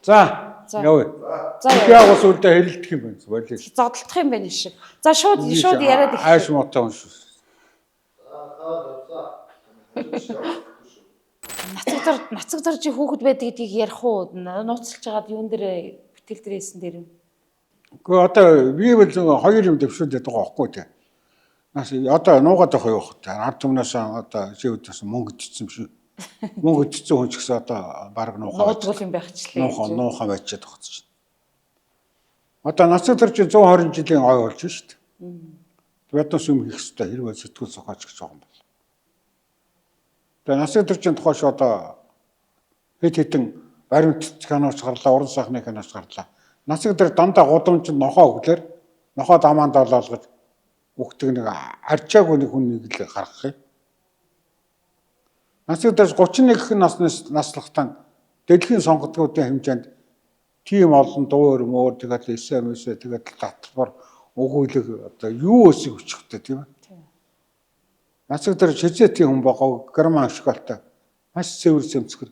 За явъя. За яа бас үлдээ хэрэлдэх юм байна. Болио. зодтолдох юм байна шиг. За шууд яриад их. Ааш мотоо шүү. Нацаг зарж хүүхэд байдаг гэдгийг ярих уу? Нууцлж хагаад юун дээр битэл дээрсэн дээр юм. Гэхдээ одоо би бол хоёр юм дэвшүүлээд байгаа байхгүй тий. Нас одоо нуугаад байх юу хэ. Ард түмнээс одоо шивдээс мөнгө идсэн биш үү? Мөнгө идсэн хүн ч гэсэн одоо баг нуухаа. Нуудгуул юм байхчлаа. Нуухаа байчаад тогтчих. Одоо нацаг зарж 120 жилийн ой болж шүү дээ. Ядус юм хийх хэрэгтэй хэрвээ сэтгүүл сухаач гэж байгаа юм бол. Тэгээ нацаг заржийн тухайш одоо хэд хэдэн баримт каналч гарлаа, уран сайхны каналч гарлаа. Нацаг дээр дандаа гудамж нохоо өглөөр нохоо дамаанд олоолгож өгдөг нэг арчаагүй нэг хүн нэг л гаргах юм. Нацаг дээр 31 наснаас наслахтан дэлхийн сонгогдгуудын хэмжээнд тийм олон дуур мөр тэгээд SMS тэгээд татвар өгүүлэг одоо юу өсөж өчөхтэй тийм ээ. Нацаг дээр шизэтийн хүн байгаа герман шоколадтай маш цэвэр сэмцгэр.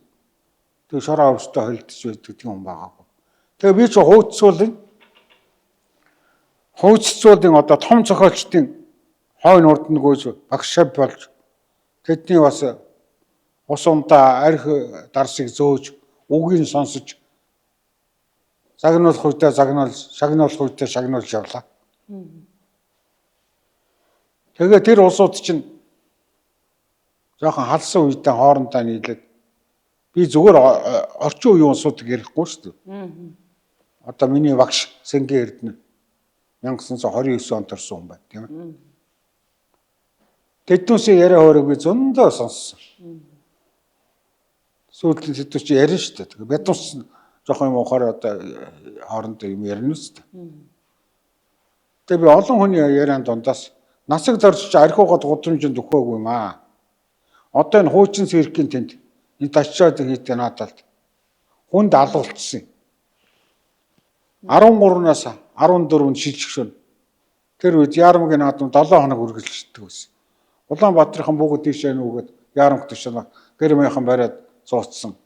Тэгээ шороо өвстэй холдож байдаг тийм хүн байгаа. Тэгээ би ч хууццуулын одоо том зохиолчдын хойно урд нөгөөж багшаа болж тэдний бас ус умдаа арх дарсыг зөөж үгийг сонсож загнуулах үедээ шагнуулах үедээ шагнуулж явлаа. Тэгээ тэр улсууд чинь жоохон халсан үедээ хоорондоо нийлээд би зүгээр орчин үеийн улсуудыг ярихгүй шүү дээ. Одоо миний багш Сэнгэ Эрдэнэ 1929 онд төрсөн хүн байна тийм ээ. Тэднүүсээ яриа хоорыг би зөндөө сонссон. Сүүлд тэднүүс чи ярина шүү дээ. Тэгээ бядуус жоохон юм ухаар одоо хоорондоо юм ярина шүү дээ. Тэгээ би олон хүний яриан дундаас нацаг зарж архиугаад гудамжинд өгөөгүй юм аа. Одоо энэ хуучин цэргийн тэнд энэ тачаад хийдэг наадалд хүнд алгуулсан. 13-наас 14-нд шилжчихшэн. Тэр үед Яармгийн наадам 7 хоног үргэлжилдэг байсан. Улаанбаатархан бүгд тийшээ нүгэд Яармг тушаал гэрмийнхэн бариад зууцсан.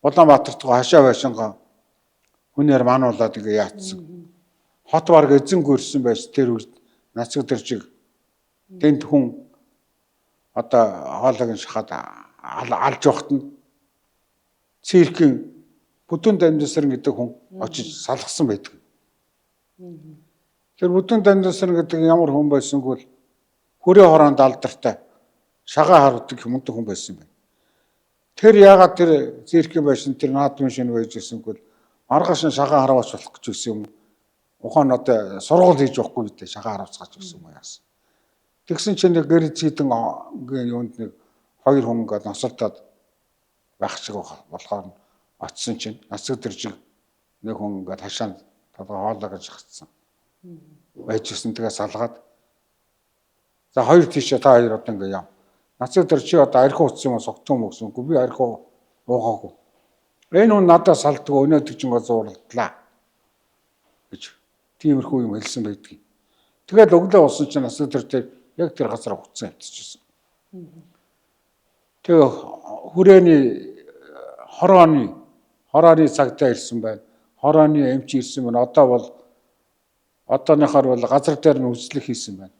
Улаанбаатарт хашаа байшингаа хүнээр мануулаад ингээ яатсан. Хот барг эзэнгүй ирсэн байж тэр үед нацаг дэржиг тэнд хүн одоо хоолойг шахаад алж явахт нь циркийн бүдүүн дамжсарн гэдэг хүн очиж салгасан байдаг. Тэр бүдүүн дамжсарн гэдэг ямар хүн байсангүй л хүрээ хороонд алдартай шагаа харуудаг хүмүнтэй хүн байсан юм байна. Тэр яагаад тэр циркийн байшин тэр наадмын шинэ байж ирсэнгүй маргааш нь шагаа харуулж болох гэж байсан юм. Ухаан одоо сургууль хийж явахгүй үү шагаа харуулцгааж гэсэн юм яасан. Тэгсэн чинь нэг гэрж хийдэн юунд нэг хоёр хүн ингээд носолдоод байх шиг болохоор очсон чинь нацаг дэржиг нэг хүн ингээд хашаанд толгой хоолоо гэж хатсан. Байжсэн тэгээ салгаад за хоёр тийшээ та хоёр одоо ингээд яв. Нацаг дэржи одоо архи утсан юм согтсон юм гэсэнгүй би архи уугаагүй. Энэ хүн надад салдгүй өнөөдөр чинь зурлалаа гэж тиймэрхүү юм хэлсэн байдгийг. Тэгээд өглөө усан чинь нацаг дэржи яг тэр газар хуцсан ятчихсан. Тэгээ хүрээний хорооны цагтаа ирсэн байна. Хорооны эмч ирсэн байна. Одооныхоор бол газар дээр нь үзлэх хийсэн байна.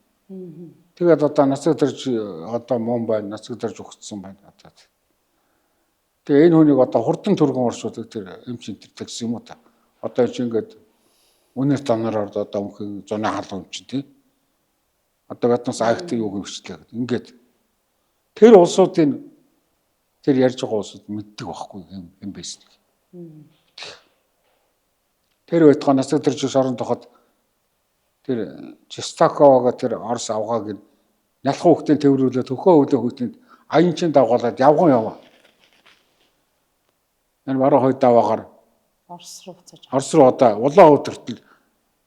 Тэгээд одоо нацаг дэрж одоо мөн байна. Нацаг дэрж өгцсөн байна одоо. Тэгээ энэ хүнийг одоо хурдан түргэн оршуулдаг тэр эмч энэ төр гэсэн юм уу та. Одоо чи ингээд үнээр танаар одоо өмхөн зуны халуун эмч тий. Одоо гаднаас агт юу хөвчлээ. Ингээд тэр улсуудын тэр ярьж байгаа улсууд мэддэг байхгүй юм байсан. Тэр байтугай нацаг дэрж шорон тоход тэр Чистаковага тэр Орос авгааг нь нялхан хөвгтөнд төврүүлээд хөхөө өвлөө хөвгтөнд аянчин давгаалаад явган яваа. Энэ баруун хойд даваагаар Орос руу одоо улаан өвдөртөл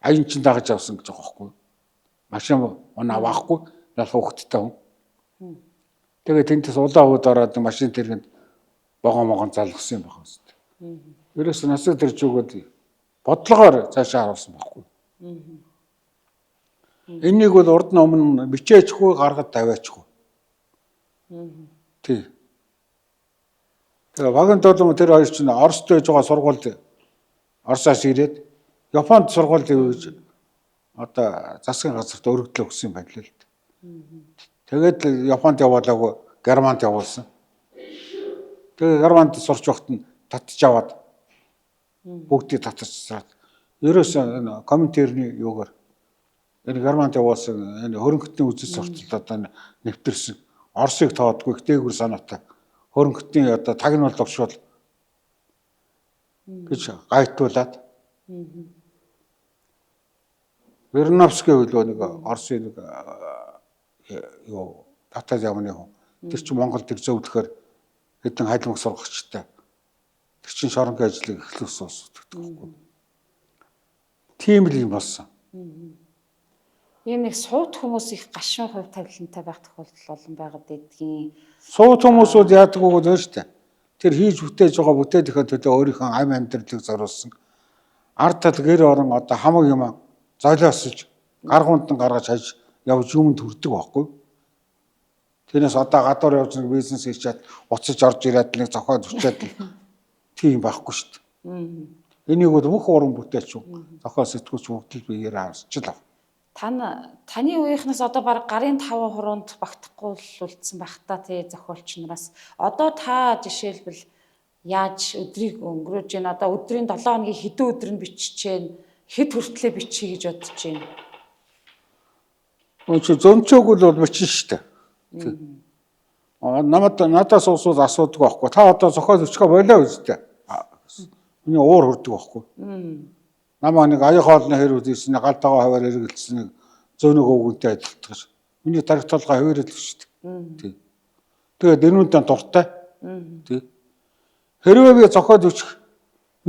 аянчин дагаж явсан гэж байгаа байхгүй. Машин авахгүй нялхан хөвгттэй хүн. Тэгээ тэнтэс улаан өвд ороод машин тэргэнд богоо залгсан юм байна хэвээр. Ерөөс нацаг дэрж өгөөд бодлогоор цаашаа харуулсан байхгүй. Энийг бол урд нь өмнө бичээчгүй гаргад тавиачгүй. Тий. Тэгээ багын толгой тэр хоёр чинь Оросд байж байгаа сургуульд Оросоос ирээд Японд сургууль хийж одоо засгийн газарт өргөдлөө өгсөн юм байна л дээ. Тэгээд Японд явуулаагүй Германд явуулсан. Тэгээд Германд сурч байхад нь татж аваад бүгдийг татчихсаад ерөөсөө энэ комментарийн юугаар энэ Германд явуулсан энэ хөрөнгөтний үзэл сурталд одоо нэвтэрсэн Оросыг тоодгүй дээгүр санаатай хөрөнгөтний одоо тагнуул тогшвол гэж гайтуулаад Верновский хөлөө нэг Оросын нэг юу татаад явны хүн. Тэр чинь Монголд тэр зөвлөхөр хэдэн хайлмаг сургагчтай. Тэр чинь шоронгийн ажлыг эхлүүлсэн ус гэдэг. Тийм л юм болсон. Ийм нэг сууд хүмүүс их гашуун хувь тавилантай байх тохиолдол олон байгаад байдгийн. Сууд хүмүүсүүд яадаг уу гэж шүү дээ. Тэр хийж бүтээж байгаа бүтээдэхээ төлөө өөрийнхөө ам амьдралыг зориулсан. Ард тал гэр орон одоо хамаг юм золиосож гаргуунтан гаргаж хаж явж юмд хүрдэг байхгүй. Тэрнээс одоо гадуур явж нэг бизнес хийчихэд уцаж орж ирээд нэг зохиод өчөөд тийм байхгүй шүү дээ. Энийг бол бүх уран бүтээлч зохиол сэтгүүлч бүгд л биеэр авчил. Таны үеийнхнээс одоо баг гарын 5 хуруунд багтахгүй л үлдсэн байх та тий зохиолч нараас одоо та жишээлбэл яаж өдрийг өнгөрөөж гин одоо өдрийн 7 хоногийн хэдэн өдөр нь биччихээн хэд хүртлээр бичиж гэж бодож байна. Өөч зөнчөөг бол бичин шүү дээ. Надаас уусууд асуудаг байхгүй. Та одоо зохиол өчгөө болоо үстэй. Миний уур хүрдэг байхгүй. Намаа нэг аяг хоолны хэрүүд ийсэн галтайгаа хаваар эргэлсэн нэг зөөнөг өвгөнтэй адилтгаж. Миний тарих толгой хаваарэл шүү дээ. Тэгээд энүүнтэй дуртай. Тий. Хэрвээ би зохиол өчг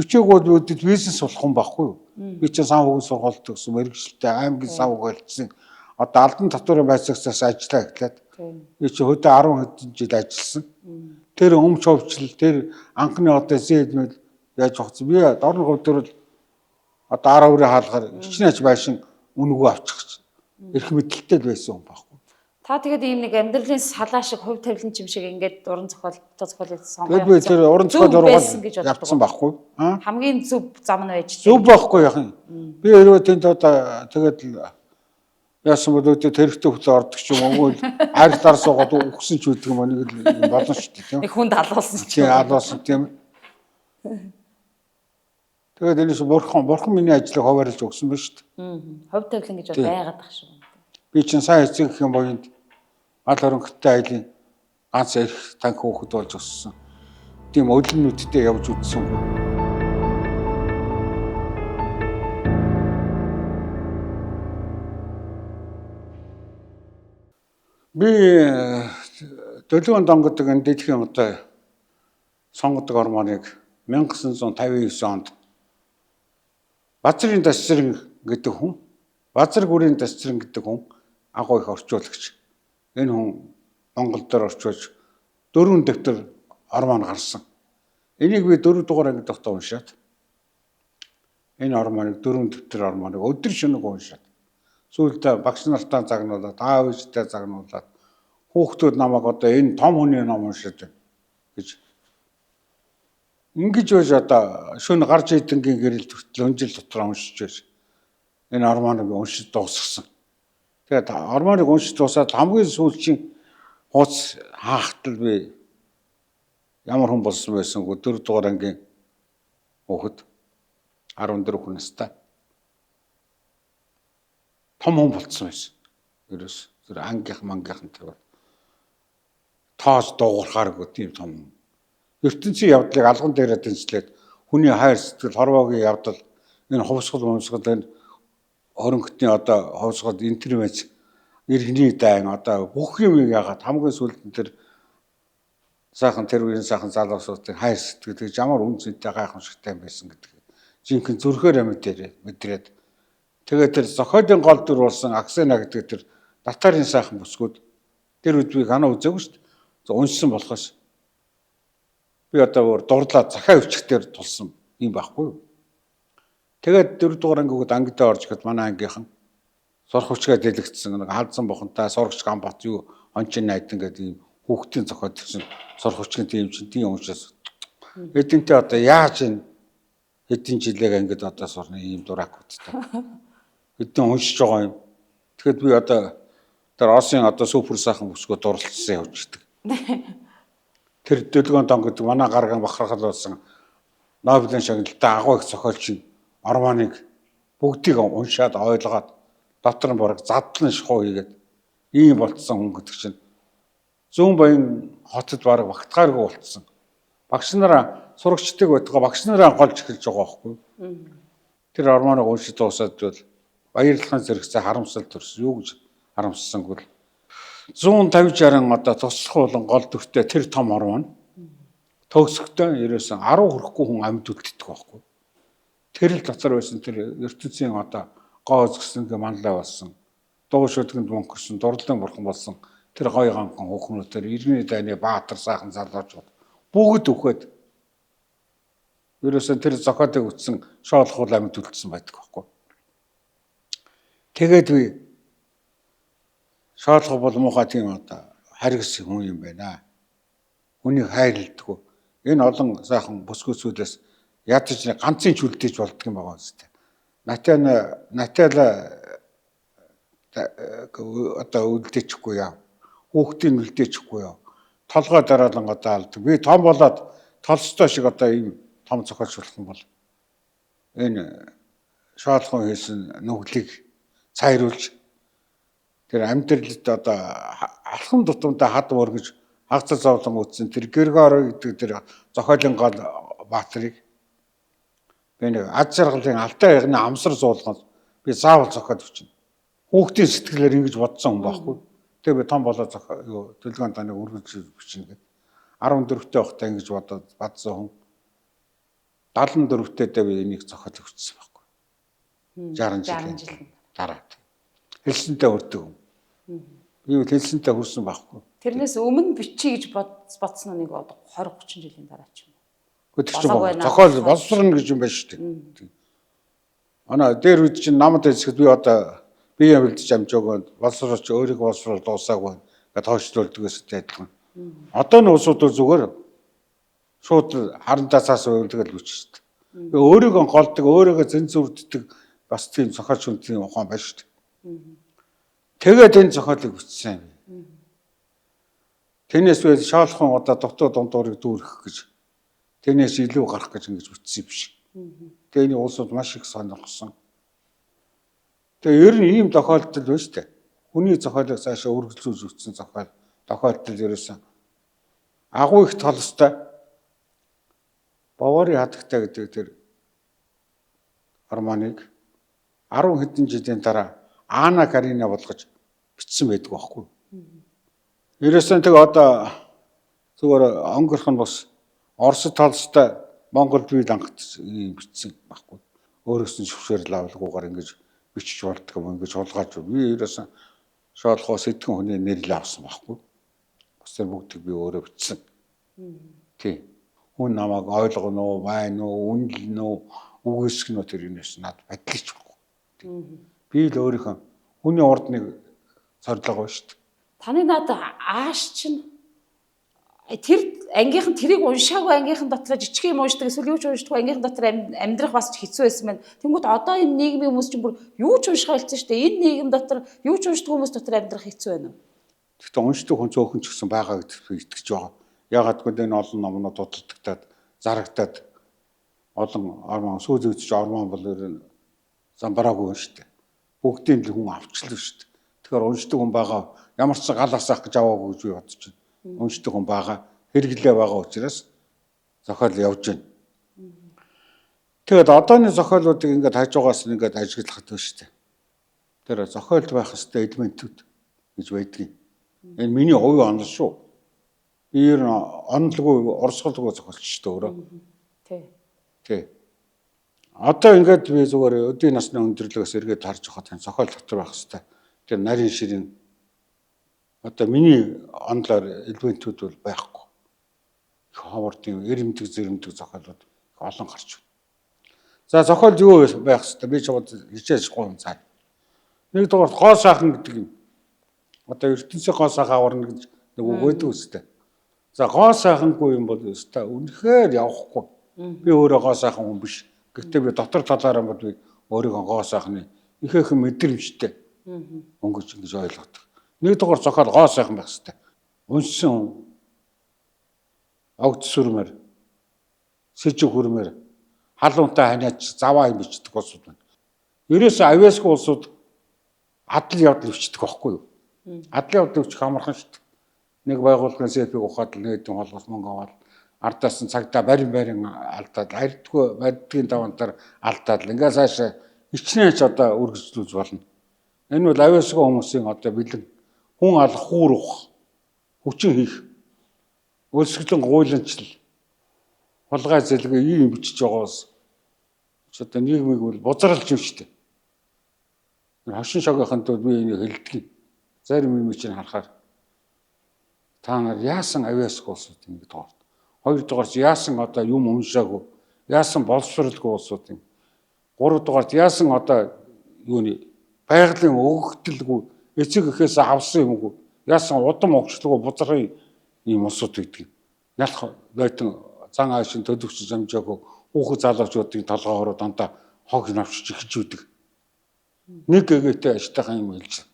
бичээгүүд үүдэд бизнес болох юм байхгүй юу? Би чинь сан хөгөн сургуульд төгсөн мэрэгчлээ аймгийн сан хөгөлдсөн. Одоо алдан татварын байцаагчаас ажиллаа эхлээд. Би чинь хөдөө 10 хэдэн жил ажилласан. Тэр өмч хөвчлөл тэр анхны одоо зээдмэл яаж ухсан. Би дорн хөвдөрөл одоо 10 өрөө хаалгаар хичнээн байшин үнэгүй авчих. Ирэх мэдлэлтэй байсан юм байхгүй. Та тэгээд ийм нэг амьдралын салаа шиг хувь тавилан юм шиг ингээд уран зохиолыг сонгож. Тэгээд би тэр уран зохиол явцсан байхгүй. Хамгийн зөв зам нь байж. Зөв байхгүй яхан. Би өөрөө тэнд одоо тэгээд яасан бол өөдөө тэрхтээ хөтлөө ордог ч юм уу арилаар суугаад өгсөн ч үүдг юм нэг л болно шүү дээ тийм. Нэг хүнд алуулсан ч юм. Алуулсан тийм. Тэгээд энэс бурхан миний ажлыг хуваарлаж өгсөн ба шүү дээ. Хувь тавилан гэж бол байгаад тах шүү. Би чинь сайн эцэг гэх юм боёнд гал хөрөнгөтэй айлын ганц их танк хөөхд болж өссөн. Тийм өлөннүүдтэй явж үзсэн. Би Дөлөвөн донгодог энэ дэлхийн одоо сонгодог ормоныг 1959 онд Базрын Дасцэрэн гэдэг хүн, Базар гүрийн Дасцэрэн гэдэг хүн агуу их орчуулагч. Энэ хүн Монгол дээр орчуулж 4 дэвтэр ормон гарсан. Энийг би 4 дугаар ангид тогтоо уншаад энэ ормоныг 4 дэвтэр ормоныг өдөр шөнөг уншаад сүүлдээ багш нартаа загнуулаад аав ээжтэй загнуулаад хүүхдүүд намайг одоо энэ том хүний ном уншаад гэж ингэж байж одоо шөнө гарч идэнгийн гэрэл төртөл өнжил дотор уншиж байж энэ ормоныг уншиж дуусгасан. Тэгээд ормоныг уншиж дуусаад хамгийн сүүлчийн хууц хаахтал би ямар хүн болсон байсангүй 4 дугаар ангийн хүүхэд 14 хүн настай том хүн болцсон байсан. Ерөөс тэр ангийнх мангийнх тэр тоос дуугархааргүй тийм том хүн. ертөнцийн явдлыг алган дээрээ тэнцлээд хүний хайр сэтгэл хорвоогийн явдал энэ хувьсгал энэ хөрөнгөтний одоо хувьсгал интервенц иргэний дайн одоо бүх юм яагаад хамгийн сүүлд тэр сайхан тэр үеийн сайхан залуусуудын хайр сэтгэл гэж ямар үнцэнтэй гайхамшигтай байсан гэдэг жинхэнэ зүрхээр мэдрээд тэгээд тэр зохиолын гол дүр болсон Аксена гэдэг тэр татарын сайхан бүсгүүд тэр үдвийг ханаа үзээгүй шүү дээ. Уншсан болохоос би одоо дурлаа захаа өвчгтэр тулсан юм байхгүй юу. Тэгээд 4 дугаар ангид ангидаа орж ихэд манай ангийнхан сурах хүчгээ дэлгэцсэн нэг халдсан бохонтой сурагч Гамбат юу ончин найдан гэдэг ийм хүүхдийн зохиол гэсэн сурах хүчгийн тийм чинь тийм уншаас эдэнтэй одоо яаж энэ хэдэн жилээр ингээд одоо сурна ийм дуракуудтай. Хэдэн уншиж байгаа юм. Тэгэхэд би одоо тэр Оросын одоо супер сайхан бүсгөө дурлцсан явждаг. Тэр Дэлгэн Дон гэдэг манай гарагийн бахархал болсон Нобелийн шагналтай агуу их зохиолч нь Орманыг бүгдийг уншаад ойлгоод дотор нь борог задлан шахуу хийгээд ийм болцсон хүн гэдэг чинь Зүүн Баян хотод бараг багтгааргүй болцсон. Багш нараа сурагчдаг байтугай багш нараа голж эхэлж байгаа байхгүй. Тэр Орманыг уншиж дуусаад бол баярлахын зэрэгцээ харамсал төрсөн. Юу гэж харамссангүй л 150-60 одоо туслах болон гол дүртэй тэр том Орман төгсгтөө ерөөсөн 10 хүрэхгүй хүн амьд үлддэг байхгүй. Тэр л дотор байсан тэр ертөнцийн одоо гоо үзгсэн гэ манлай болсон. Дуу шүлгэнд мөнгөрсөн, дурлалын бурхан болсон. Тэр гой ганхан хүүхнүүдээр 90-ийн дайны баатар сайхан залуучууд бүгд өгөхөд ерөөсөн тэр зохиолыг үтсэн шоолох амьд үлдсэн байдаг байхгүй. Тэгээд би шоолох бол муухай тийм одоо харгас хүн юм байна. Хүнийг хайрладаг. Энэ олон сайхан бүсгүүцүүдээс ядаж ганцын ч үлдээж болдго юм байгаа үстэй. Наталя одоо үлдээчихгүй яа. Хүүхдийн үлдээчихгүй яа. Толгой дараалангадаа алдаг. Би том болоод Толстой шиг одоо ийм том зохиолч болох юм бол энэ шоолхон хийсэн нүглийг цайруулж тэр амьдралд одоо алхам тутамдаа хад мөргөж хагцар зовлон үтсэн тэр Григори гэдэг тэр зохиолын гол баатрыг би нэг аз жаргалын алтай ягны амсар зуулгал би заавал зохиол бичнэ. Хүүхдийн сэтгэлээр ингэж бодсон хүн байхгүй. Тэгээ би том болоо Дэлгэн Доныг үргэлж бичнэ гэдэг. 14-тэй байхдаа ингэж бодоод бадсан хүн 74-тэй би энийг зохиол өгсөн байхгүй. 60 жилийн дараа. Хэлсэнтэй өрдөг юм. Би хэлсэнтэй хүрсэн байхгүй. Тэрнээс өмнө бичиж гэж бодсон нэг 20-30 жилийн дараа ч юм. Гэхдээ зохиол боловсрно гэж юм байна шүү дээ. Манай дээр үед чинь намд хэлсэхэд би одоо бие бэлдэж амжаагүй боловсруулж өөрийгөө боловсруул дуусаагүй гэж тооцоолдог гэсэн адилхан. Одоо нь улсууд зүгээр шууд харандаа цаас уйлдаг л үуч шүү дээ. Өөрийгөө голдог, өөрийгөө зэнзүрддэг бас тийм зохиолч хүнтэй ухаан байна шүү дээ. Тэгээд энэ зохиолыг бичсэн юм. Тэрнээс үл шоолхон одоо дутуу дундуурыг дүүргэх гэж тэрнээс илүү гарах гэж ингэж бичсэн юм биш. Тэний улсууд маш их сонирхсон. Тэгээ ер нь ийм тохиолдол байна шүү дээ. Хүний зохиолыг цаашаа үргэлжлүүлж өгсөн тохиолдол ерөөсөн агуу их толстой Бавари хатагтай гэдэг тэр Орманыг 10 хэдэн жилийн дараа Анна Карина болгож бичсэн байдаг байхгүй. Ерөөсөн тэг одоо зүгээр онгорх нь бас Орос толстой Монголд бий дангат бичсэн байхгүй. Өөрөөс нь шүвшээрл авалгуугаар ингэж бичиж болдго юм ингэж хулгайлж би ерөөсөн шоолхоо сэтгэн хүний нэрлээ авсан байхгүй. Бас тэр бүгдийг би өөрөө бичсэн. Тий. Хүн намайг ойлгоно уу, байна уу, үнэлнэ үү, үгүйсгэн үү тэр юмээс над бодлооч байхгүй. Би л өөрийнхөө хүний урд нэг зорилго байна шүү дээ. Таны над ааш чинь тэр ангийнхан тэрийг уншаагүй ангийнхан дотор жижиг юм уушдаг эсвэл юу ч уншдаггүй ангийнхан дотор амьдрах бас хэцүү байсан байна. Тэнгүүд одоо энэ нийгмийн хүмүүс чинь бүр юу ч унших байлцсан шүү дээ. Энэ нийгэм дотор юу ч уншдаг хүмүүс дотор амьдрах хэцүү байна уу? Гэхдээ уншдаг хүн цөөхөн ч гэсэн байгаа гэдэгт итгэж байгаа. Ягаад гэвэл энэ олон номнууд дутагдаад, зарагдаад олон ормон сүүл үзэж ормон бол ер нь замбараагүй юм шүү дээ. Бүгдийг л хүн авчлаа шүү дээ. Тэгэхээр уншдаг хүн байгаа ямар ч гал асаах гэж аваагүй гэж би бодож байна. Уншдаг хүн байгаа хэрэглээ байгаа учраас зохиол явж байна. Тэгээд одооны зохиолуудыг ингээд хажуугаас ингээд ажиглахад байна шүү дээ. Тэр зохиолд байх хэвээр элементүүд гэж байдгийг. Энэ миний хувийн онол шүү. Би ер нь онолгүй орсголгүй зохиолч шүү дээ өөрөө. Тий. Одоо ингээд би зүгээр өдийн насны өндөрлөгөөс эргээд харж байхад зохиол дотор байх хэвээр тэр нарийн ширийн одоо миний онолоор элементүүд бол байхгүй. Хавардын эрэмдэг зэрэмдэг зохиолууд олон гарч байна. За зохиол юу байх хэвээр би чамд хичээж гоо цаа. Нэг дугаар гоо сайхан гэдэг юм. Одоо ертөнцийн гоо сайхан аварна гэж нэг үг өгдөг үстэй. За гоо сайхангүй юм бол өстой үнэхээр явахгүй. Би өөрөө гоо сайхан хүн биш. Гэхдээ би дотор талаараа бол би өөрийгөө гоо сайхны ихээхэн мэдрэмжтэй өнгөж ингэж ойлгодог. Нэгдүгээр зохиол гоо сайхан байх хэрэгтэй. Уншсан огт сүрмээр сэжиг хүрмээр халуунтай ханиач заваа юм бичдэг улсууд байна. Ерөөсөө авьяасгүй улсууд адал явдал бичдэг байхгүй юу? Адал явдал бичих амархан шүү дээ. Нэг байгууллагын селфиг ухаад л нээдэн холгос мөнгө аваад ардаас нь цагтаа барин алдаад аридгүй байдгийн давантаар алдаад ингээ цаашаа хичнээн ч одоо үргэлжлүүлж болно. Энэ бол авьяасгүй хүмүүсийн одоо бэлэн хүн алах хуурах хүчин хийх өлсгөлэн гуйланчл хулгай зэлгээ ийм бичиж байгаас ч одоо нийгмийг бол бузралж юм шүү дээ. Хошин шогийнхын тулд би энийг хэлдэг. Зарим юм чинь харахаар та нар яасан авьяасгүй улсууд ингэ тоорт. Хоёрдугаарч яасан одоо юм уншаагүй, яасан боловсралгүй улсууд юм. Гуравдугаарч яасан одоо юуны байгалийн өгөгдөлгүй эцэг эхээс авсан юмгүй, яасан удам огчлгүй бузрын ийм улсууд гэдэг. Нялх лойтон зан аашин төлөвч замжаагүй хүүхэд залуучуудын толгоороо дандаа хог навчиж ихж үүдэг. Нэг гэгээтэй аштайхан юм хэлж.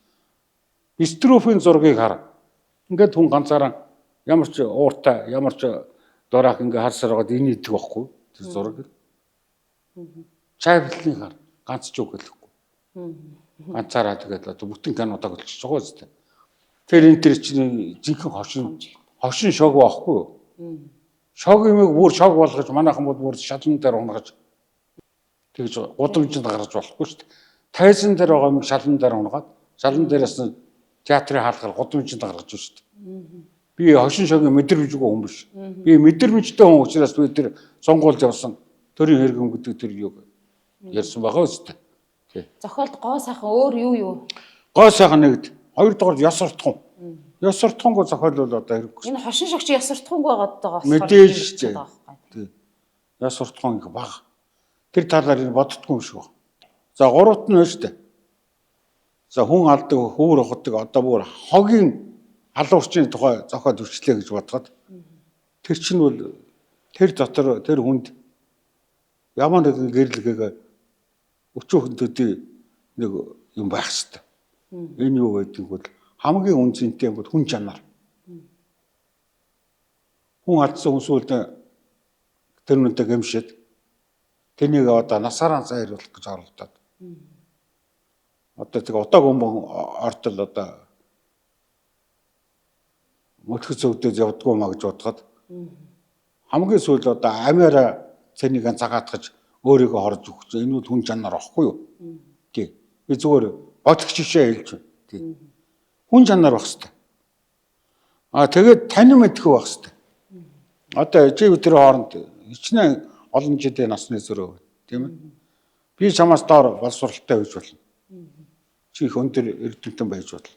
Строфийн зургийг хар. Ингээд хүн ганцаараа ямар ч ууртай, ямар ч дораах ингээ харсаар байгаад энэ идэг байхгүй тэр зураг. Чавлын хар ганц ч үг хэлэхгүй. Ганцаараа тэгээд одоо бүтэн кинодаг болчихж байгаа үстэй. Тэр энэ тэр чинь жинхэнэ хошин шог байхгүй юу? Шог юмыг бүр шог болгож манайхан бол бүр шалан дээр унгаж тэгж гудамжинд гаргаж болохгүй шүү дээ. Тайзан дээр байгаа юм шалан дээр унгаад шалан дээрээс нь театрын хаалгаар гудамжинд гаргаж шүү дээ. Би хошин шогийн мэдрэмжгүй хүн биш. Би мэдрэмжтэй хүн учраас би тэр сонгуульд явсан төрийн хэрэгэн гэдэг тэр юу ярьсан байгаа үстэй. Зохиолд гоо сайхан өөр юу? Гоо сайхан нэгд. Хоёрдугаар ёс суртахуун. Ёс суртахуунгүй зохиол бол одоо хэрэггүй. Энэ хошин шогч ёс суртахуунгүй байгаад байгаа болохоор мэдээж шүү дээ. Ёс суртахуун их бага. Тэр талаар энэ боддггүй юм шиг байна. За гуравт нь шүү дээ. За хүн алдаг, хүүр ухдаг одоо бүр хогийн алуурчны тухай зохиол үрчлээ гэж бодоход тэр чинь бол тэр дотор тэр хүнд ямар нэгэн гэрлэгээ өчүүхэн төдий нэг юм байх хэрэгтэй. Энэ юу гэдэг бол хамгийн үнцэнтэй бол хүн чанар. Хүн алдсан хүн сүлд тэр нүнтэй гэмшээд тэнийг одоо насаараа зайруулах гэж оролдоод. Одоо тэгээ утаа гомбон ортол одоо мөтгөц өвдөд явдггүй маа гэж бодоход хамгийн сүүл одоо амиара цэнийг цагаатгаж өөрийгөө хорж өгч энэ бол хүн чанар واخгүй юу? Тий. Би зүгээр бодох жишээ хэлж байна. Тий. Хүн чанар байх хэрэгтэй. Тэгээд танин мэдхүү байх хэрэгтэй. Одоо чи өдрийн хооронд хичнээн олон жилийн насны зөрөө тийм ээ. Би чамаас доор боловсралтай байж болно. Чи их өндөр эрдэмтэн байж болно.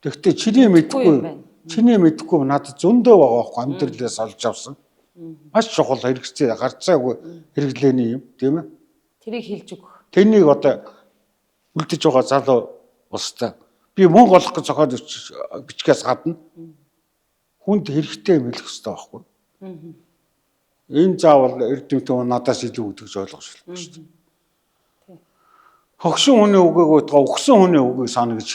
Тэгвэл чиний мэдхгүй надад зөндөө байгаа байхгүй амьдралаас олж авсан. Маш чухал хэрэгцээ гарцаагүй хэрэглээний юм тийм ээ. Тэрийг хэлж өгөх. Тэнийг одоо үлдэж байгаа залуу улстай би мөнгө олох гэж зохиол бичгээс гадна хүнд хэрэгтэй юм хэлэх хэрэгтэй байхгүй. Энэ заавал эрдэмтэн надаас илүү өгдөг гэж ойлгож байна шүү дээ. Хогшин хүний үгийг утгаа өгсөн хүний үгийг сана гэж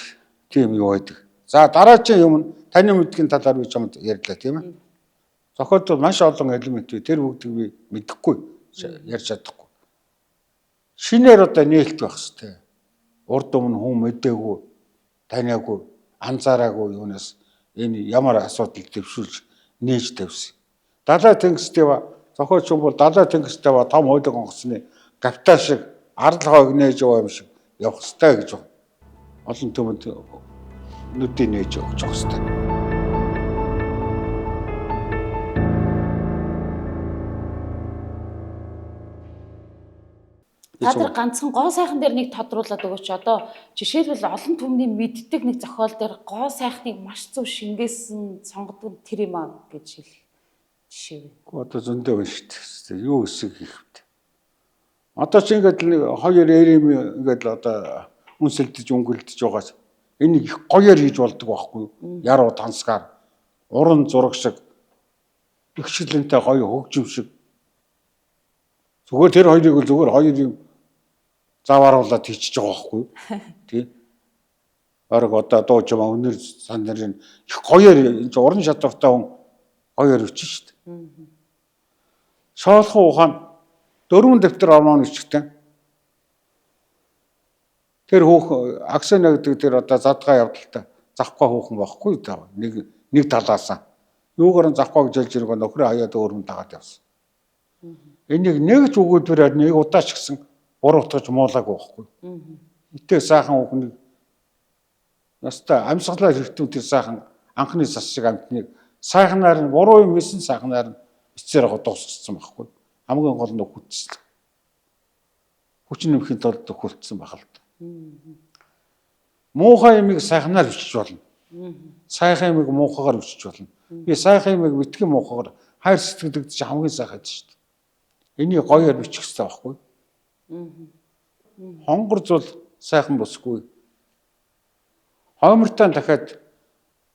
тийм юу байдаг. За дараагийн юм таны мэдхийн талаар би чамд ярьлаа тийм ээ. Зохиолд маш олон элемент бий. Тэр бүгдийг би мэдэхгүй ярьж чадахгүй. Шинээр одоо нээлт байх хэрэгтэй. Урд өмнө хүн мэдээгүй, таниагүй, анзаараагүй юунаас энэ ямар асуудал дэвшүүлж нээж тавьсан. Далай тэнгистэй ба зохиолч бол далай тэнгистэй ба том хуулийг онгоцны капитал шиг ардл хойг нээж яваа юм шиг явах хэрэгтэй гэж байна. Олон түмэнд нүдийг нээж өгч явах хэрэгтэй. Та нар ганцхан гоо сайхан дээр нэг тодруулаад өгөөч. Одоо жишээлбэл олон түмний мэддэг нэг зохиол дээр гоо сайхныг маш зөв шингээсэн сонгодог тэр юм аа гэж хэлэх жишээ вэ? Одоо зөндөө байна шүү дээ. Юу хэсэг хийхвэ. Одоо ч ингээд нэг хоёр эрэм ингээд одоо үнсэлдэж өнгөлдөж байгаас энийг их гоёор хийж болдог байхгүй юу? Яруу тансгаар уран зураг шиг их шилэнтэй гоё хөгжим шиг Зүгээр тэр хоёрыг л зүгээр хоёр юм завааруулаад хийчихэж байгаа байхгүй юу? Тий. Бараг одоо дууж байгаа өнөр сан нарын их гоёор энэ уран чадвартай хүн гоёор өчсөн шүү дээ. Шоолхон ухаан 4 дэвтэр ормон өчгтэн. Тэр хүүхэн Аксена гэдэг тэр одоо задгаа явдалтай завхгаа хүүхэн байхгүй даа. Нэг талаасаа. Юугаар завхгааг жилж ирэх нөхрөө хаяад өөрөнд дагаад явсан. Энийг нэг ч өгөөдөрөөр нэг удаа ч гэсэн буруутгаж муулаагүй байхгүй. Гэтэ сайхан хүүхнийг настай амьсгалаар хэрэгтэн тэр сайхан анхны цас шиг амтныг сайхнаар нь буруу юм хийсэн сайхнаар нь бицээр дуусгацсан байхгүй. Хамгийн гол нь хүчтэй. Хүч нэмэхийн тулд хөлдсөн байх л та. Муухай юмыг сайхнаар бичиж болно. Сайхан юмыг муухайгаар бичиж болно. Би сайхан юмыг битгий муухайгаар хайр сэтгэлдэгдэж хамгийн сайхан шүү дээ. Энийг гоёор бичих хэрэгтэй байхгүй. Хонгор зул сайхан босгүй. Хоймортоо дахиад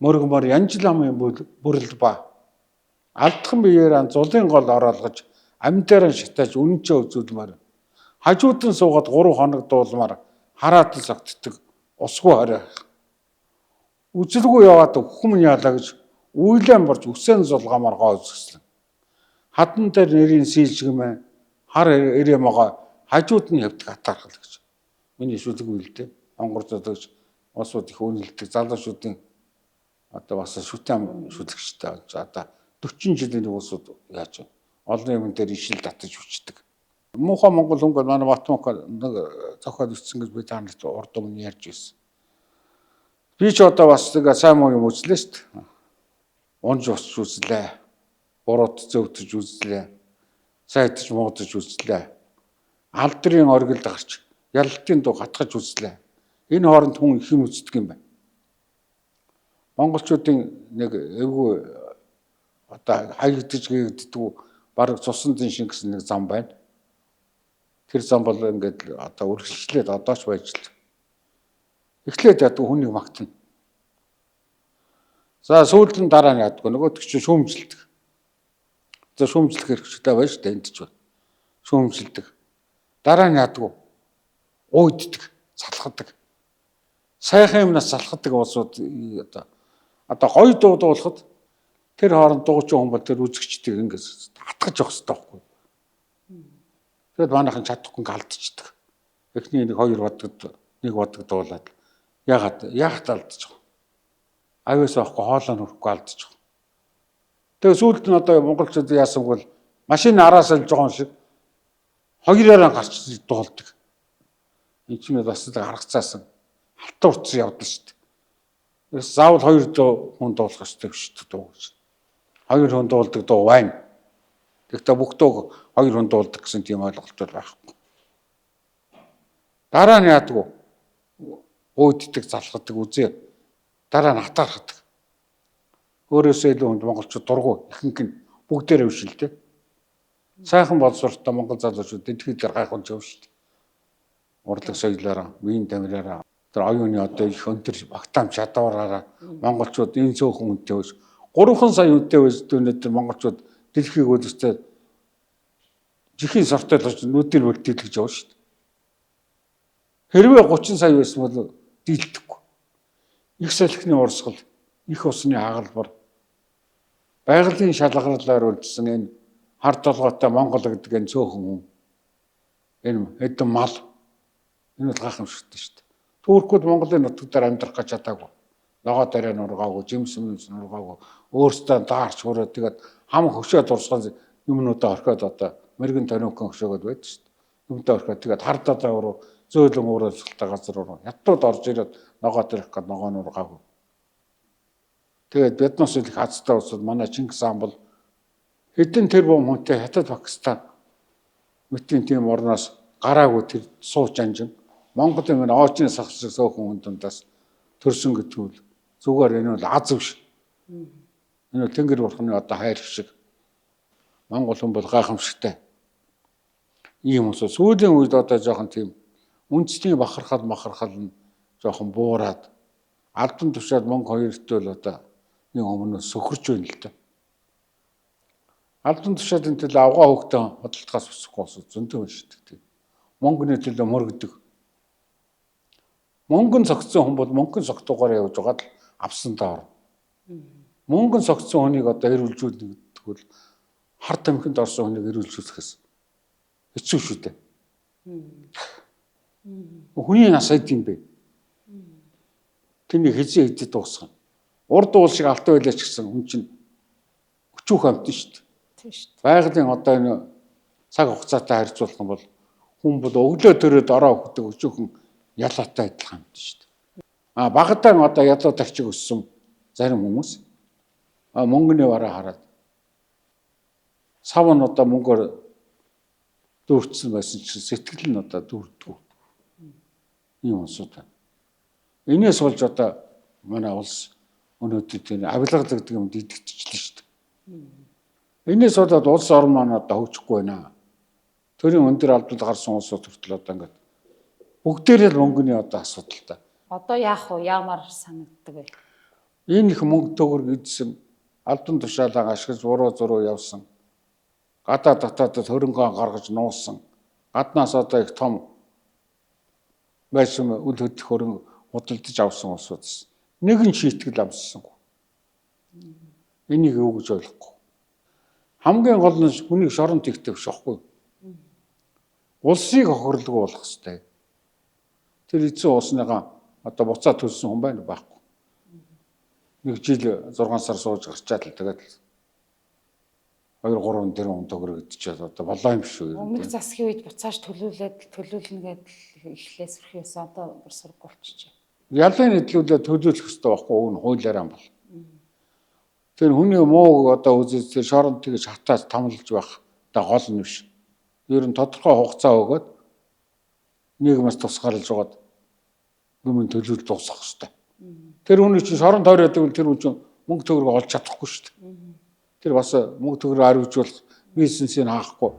мөргмөр янжил амын бүрэл ба алдхан биеэр зулын гол ороолгож амьдаар шатааж үнэнчээ үзүүлмээр хажуудан суугаад 3 хоног дуулмаар хараад л согтдаг усгүй хараа. Үзэлгүй яваад хүмүн яалаа гэж үйлэн борж үсэн зулгаамаар гоо үзэслэн. Хадан дээр нэрийн сийлжгэмэ хар ирээмага хажууд нь явдаг атаархал гэж. Миний шүлэг үйлдэ. Онгор зодогч усууд их үнэлдэг залуучуудын одоо бас шүтэн шүлэгчтэй. За одоо 40 жилийн усууд яаж вэ? Олон юм дээр ишил татаж хүчдэг. Муухай Монгол хүн бол манай Батмок нэг зохиол бичсэн гэж би танарт урд өмнө ярьж байсан. Би ч одоо бас нэг сайн муу юм үзлээ шүү дээ. Унж усч үзлээ. Бурууд зөвтөж үзлээ. Сайтж муудаж үзлээ. Алдрын оргилд гарч ялалтын дуу хатгаж үзлээ. Энэ хооронд хүн их юм үздэг юм байна. Монголчуудын нэг эвгүй одоо хаягдж гэгддэг бараг цусан зин гэсэн нэг зам байна. Тэр зам бол ингээд одоо үргэлжлээд одоо ч байж л. Эхлээд яддаг хүнийг магтана. За сүүлд нь дараа нь яддаг нөгөөдөг чинь шүүмжилдэг. За шүүмжлэх хэрэгцээтэй байж та энд ч байна. Шүүмжилдэг. Дараа нь яддаг. Уйддаг, салхадаг. Сайхан юмнаас салхадаг улсууд одоо гоё дуудуулахад тэр хооронд дуучин хүн бол тэр үзэгчдийг ингээд хатгаж явах хэрэгтэй байхгүй. Тэгэд манайхан чадахгүй алдчихдаг. Эхний нэг хоёр бодгод нэг бодог дуулаад ягаад алдчих. Авьяас авахгүй хоолоо нүрэхгүй алдчих. Тэгээ сүүлд нь одоо монголчууд яасан бол машин араас алж байгаа юм шиг хоёроор гарч дуулдаг. Энд чинь бас л харгацаасан халтан утас явдал шүү дээ. Заавал хоёр хүн дуулах хэрэгтэй шүү дээ дуу гэж. Хоёр хүн дуулдаг дуу байна. Гэхдээ бүх дуу хоёр хүн дуулдаг гэсэн тийм ойлголт байхгүй. Дараа нь яадаг вэ? Өөддөг, залхадаг үзээ. Дараа нь хатаархадаг. Өөрөөсөө илүү хүнд монголчууд дургу ихэнх нь бүгдээрээ өвшилтэй. Сайхан боловсролтой монгол залуучууд дэлхийд дээр гайхуулж явна шүү дээ. Урлаг соёлоор, биеийн тамираараа, тэр оюуны одоо их өндөр багтаам чадвараараа монголчууд энэ цөөхөн үнэтэй байж 3 сая үнэтэй байж өнөөдөр монголчууд дэлхийг өлөстэй жихийн сортойлгож нүдээр бүртэлж явна шүү дээ. Хэрвээ 30 сая байсан бол дийлдэхгүй. Их салхины урсгал, их усны хагалбар, байгалийн шалгаралаар үлдсэн энэ хар толгойтой Монгол гэдэг энэ цөөхөн хүн. Энэ хэдэн мал энэ бол гайхамшигтай шүү дээ. Туркууд Монголын нутгаар амьдрах гэж чадаагүй. Ногоо дараа нургаагүй, жимс нургаагүй, өөрсдөө даарч хөрөө тэгээд хам хөшөө дурсгал юмнуудаа орхиод одоо мэрэгэн тониукон хөшөөгд байдаг шүү дээ. Юмдаа орхиод тэгээд хардаа руу зөөлөн ууралцалтай газар руу ятууд орж ирээд ногоо төрөх гээд ногоо нургаагүй. Тэгээд биднээс их хацтай улсууд манай Чингис хаан бол хэдэн тэрбум хүнтэй Хятад Пакистан мэтийн тийм орноос гараагүй тэр сууч анжин Монголын мань оочны сахалсан сөөхөн хүн дундаас төрсөн гэдэг нь зүгээр энэ бол аз биш. Энэ бол Тэнгэр бурхны одоо хайр шиг. Монгол хүн бол гайхамшигтай. Ийм ус сүүлийн үед одоо жоохон тийм үндэсний бахархал нь жоохон буураад алдан тушаад мөнгө хоёртой л одоо нэг өмнө сөхөрч байна л да. Албан тушаалын төлөө авгаа хөвгтөө бодлогоос босохгүй ус зөндөө байна шүү дээ. Мөнгөний төлөө мөргөдөг. Мөнгөн цогцсон хүн бол мөнгөн цогтуугаар явж байгаа л авсан даа. Мөнгөн цогцсон хүнийг одоо эрүүлжүүлнэ гэдэг бол хар тамхинд орсон хүнийг эрүүлжүүлэхээс хэцүү шүү дээ. Хүний нас хэд юм бэ? Тэнийг хизээ хэдэд дуусгана. Урд уул шиг алтан байлаач гэсэн хүн чинь өчүүх амт шүү дээ. Тийм шүү дээ. Байгалийн одоо энэ цаг хугацаатай харьцуулах юм бол хүн бол өглөө төрөөд ороо өгдөг өчүүхэн ялаатай адилхан амт шүү дээ. Багадаа одоо ялуу тарчиг өссөн зарим хүмүүс мөнгөний бараа хараад сав нь одоо мөнгөөр дүүрсэн байсан чинь сэтгэл нь одоо дүүрдэггүй. Ийм усууд байна. Энээс болж одоо манай улс өнөөдөр тийм авилгадаг юм дидэгдчихлээ шүү дээ. Энээс болоод улс орн маань одоо хөгжихгүй байна. Төрийн өндөр албад гарсан улсууд хүртэл одоо ингээд бүгдээрээ л мөнгөний одоо асуудал та. Одоо яах вэ? Яамаар санагддаг вэ? Энэ их мөнгө төгрөг идсэн албан тушаалаа ашиглаж уруу зуруу явсан. Гадаа дотоодод хөрөнгөө гаргаж нуусан. Гаднаас одоо их том байсан үл хөдлөх хөрөнгө худалдаж авсан улсуудс. Нэгэн шийтгэл амссангүй. Энийг юу гэж ойлгохгүй. Хамгийн гол нь хүний шорон тэгтэй шохгүй. Улсыг хохирлгүй болох хэрэгтэй. Тэр эзэн улсныгаа одоо буцаа төлсөн хүн байна байхгүй. Нэг жил 6 сар сууж гарчаад л тэгээд 2-3 тэрбум төгрөг идчихээд одоо болоо юм биш үү? Өмнөх засгийн үед буцааж төлүүлнэ гэдэл эхлээ сэрхий ясан одоо бүр сургууль болчихжээ. Ялын нийтлүүлээ төлөвлөх хэрэгтэй байхгүй юу? Хуулиараа бол. Тэр хүний мууг одоо үзэж тэр шоронд тэгж хатаас тамлж байх одоо гол нь биш. Ер нь тодорхой хугацаа өгөөд нийгмээс тусгаарлаж байгаад өмнө төлөвлөлт дуусгах хэрэгтэй. Тэр хүний чинь шоронд тойроод ивэл тэр хүн чинь мөнгө төгрөг олж чадахгүй шүү дээ. Тэр бас мөнгө төгрөг хариуцвал бизнесийг хаахгүй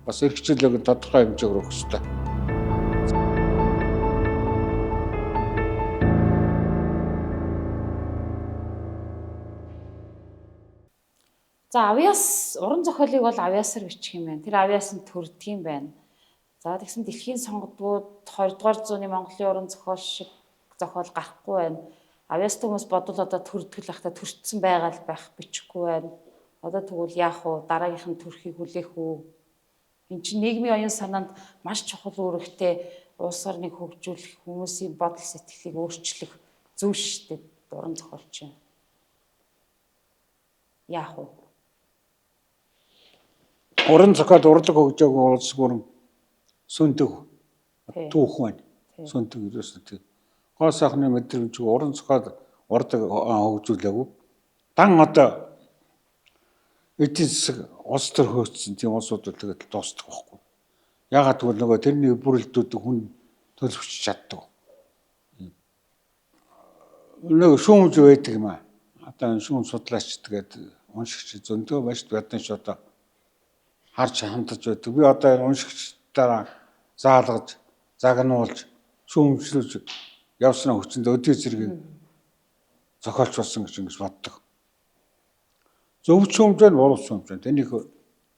бас эрхчлөлөг тодорхой хэмжээгээр өгөх хэрэгтэй. За авьяас уран зохиолыг бол авьяасаар бичих юм байна. Тэр авьяас нь төрдөг юм байна. За тэгсэн дэлхийн сонгодгууд 20 дугаар зууны Монголын уран зохиол шиг зохиол гарахгүй байна. Авьяастай хүмүүс бодвол одоо төрдөг л байхдаа төрчихсөн байгаа л байх бичихгүй байна. Одоо тэгвэл яах вэ? Дараагийнх нь төрхийг хүлээх үү? Энд чинь нийгмийн оюун санаанд маш чухал үүрэгтэй улс орныг хөгжүүлэх, хүмүүсийн бодол сэтгэлийг өөрчлөх зүйл шүү дээ. Уран зохиол чинь. Яах вэ? Уран зохиол урлаг хөгжөөгүй улс бүрэн сүндэг түүх байна. Сүндэг ерөөсөө тийм. Гоо сайхны мэдрэмж уран зохиол урдаг хөгжүүлээгүй. Дан одоо эдийн засаг улс төр хөөцсөн тийм улсууд тэгээд дуустдаг байхгүй. Ягаад гэвэл нөгөө тэрний бүрэлдүүдийг хүн төлөвч чаддаг. Нөгөө шүүмж байдаг юм аа. Одоо шүүм судлаач тэгээд уншигч зөндөө байж badсан ш одоо харж хандаж байдаг. Би одоо уншигчдаараа заалгаж, загнуулж, шүүмжлүүлж явснаа хүчинд өдөө зэргийг зохиолч болсон гэж ингэж боддог. Зөв шүүмж байна, буруу шүүмж байна. Тэнийг